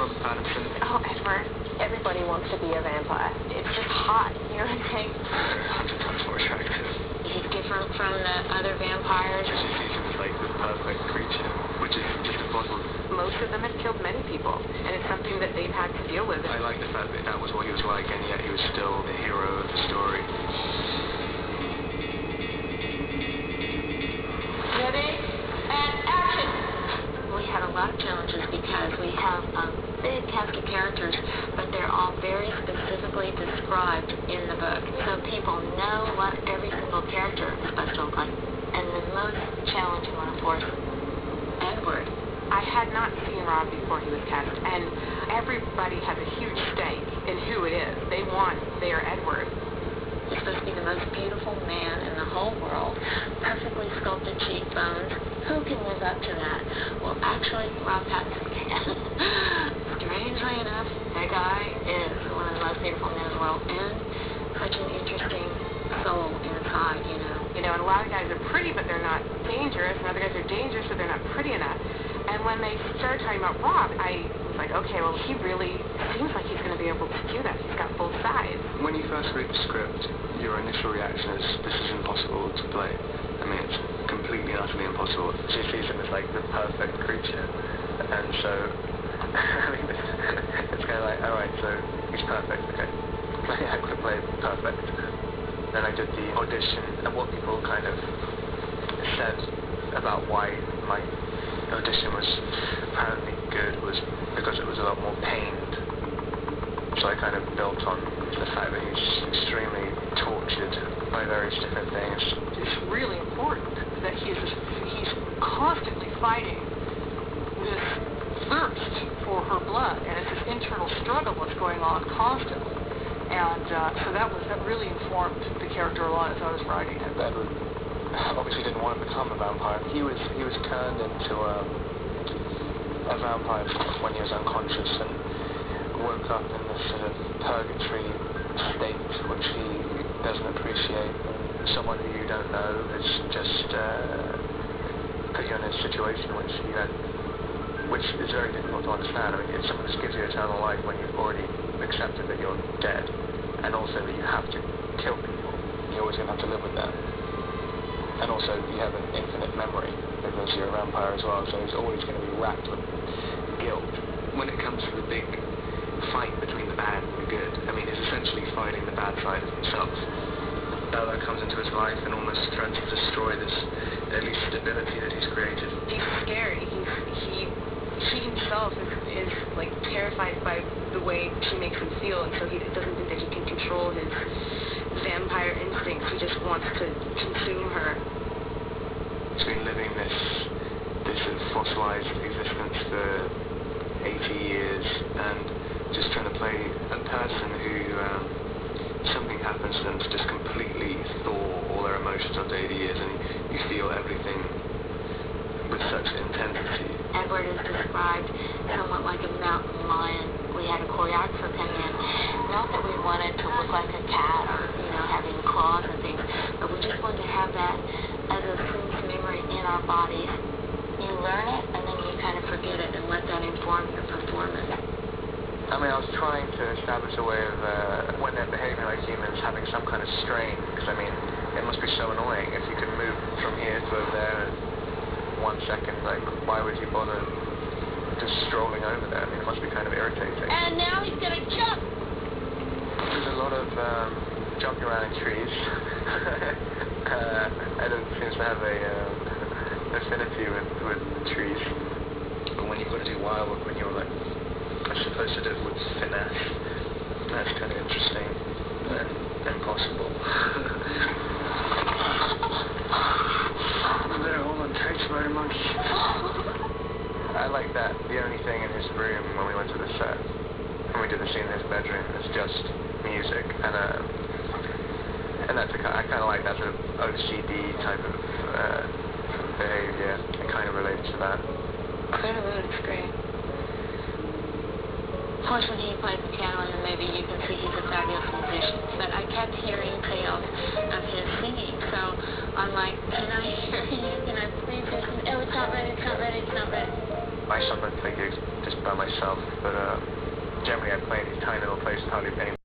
Robert Pattinson. Oh, Edward. Everybody wants to be a vampire. It's just hot, you know what I'm saying? 100 times more attractive. He's different from the other vampires. Just sees him as like the perfect creature, which is just impossible. Most of them have killed many people, and it's something that they've had to deal with. I like the fact that that was what he was like, and yet he was still the hero of the story. Ready? And action! We had a lot of challenges because we have a big cast of characters, but they're all very specifically described in the book. So people know what every single character is supposed to look like. And the most challenging one, of course, Edward. I had not seen Rob before he was cast, and everybody has a huge stake in who it is. They want their Edward. He's supposed to be the most beautiful man in the whole world, perfectly sculpted cheekbones. Who can live up to that? Well, actually, Rob Pattinson can. Strangely enough, that guy is one of the most beautiful men in the world, and such an interesting soul inside, you know. You know, and a lot of guys are pretty, but they're not dangerous, and other guys are dangerous, but they're not pretty enough. And when they started talking about Rob, I was like, okay, well, he really seems like he's going to be able to do that. He's got both sides. When you first read the script, your initial reaction is, this is impossible to play. I mean, it's completely, utterly impossible. She sees him as, like, the perfect creature. And so, I mean, it's kind of like, all right, so he's perfect, okay. I could play perfect. Then I did the audition, and what people kind of said about why my audition was apparently good was because it was a lot more pained. So I kind of built on the fact that he's extremely tortured by various different things. It's really important that he's constantly fighting this thirst for her blood, and it's this internal struggle that's going on constantly. And so that really informed the character a lot as I was writing it. Edward obviously didn't want to become a vampire. He was turned into a vampire when he was unconscious and woke up in this sort of purgatory state which he doesn't appreciate. Someone who you don't know has just put you in a situation which is very difficult to understand. I mean, if someone just gives you eternal life when you've already accepted that you're dead, and also that you have to kill people, you're always going to have to live with that. And also, you have an infinite memory because you're a vampire as well, so he's always going to be racked with guilt. When it comes to the big fight between the bad and the good, I mean, he's essentially fighting the bad side of himself. Bella comes into his life and almost threatens to destroy this, at least, stability that he's created. He's scary. He himself is like terrified by the way she makes him feel, and so he doesn't think that he can control his vampire instincts. He just wants to consume her. He's been living this fossilized existence for 80 years and just trying to play a person who something happens to them to just completely thaw all their emotions of the 80 years, and you feel everything with such intensity. Edward is described somewhat like a mountain lion. We had a choreographer come in. Not that we wanted to look like a cat or, having claws and things, but we just wanted to have that as a sense memory in our bodies. You learn it, and then you kind of forget it and let that inform your performance. I mean, I was trying to establish a way of, when they're behaving like humans, having some kind of strain, because, I mean, it must be so annoying if you can move from here to over there in 1 second. Like, why would you bother just strolling over there? I mean, it must be kind of irritating. And now he's gonna jump! There's a lot of jumping around in trees. Edward seems to have a affinity with trees. But when you've got to do wire work, when you're like supposed to do it with finesse, that's kind of interesting and possible. They're all on tight by the monkey. I like that. The only thing in his room when we went to the set, when we did the scene in his bedroom, is just music, and that's I kind of like that sort of OCD type of behavior. I kind of relate to that. Clear Moon is great. Of course, when he plays the piano in the movie, you can see he's a fabulous musician. But I kept hearing tales of his singing, so I'm like, can I hear you? Can I please listen? Oh, it's not ready, it's not ready, it's not ready. I sometimes play gigs just by myself, but generally I play in these tiny little places, hardly paying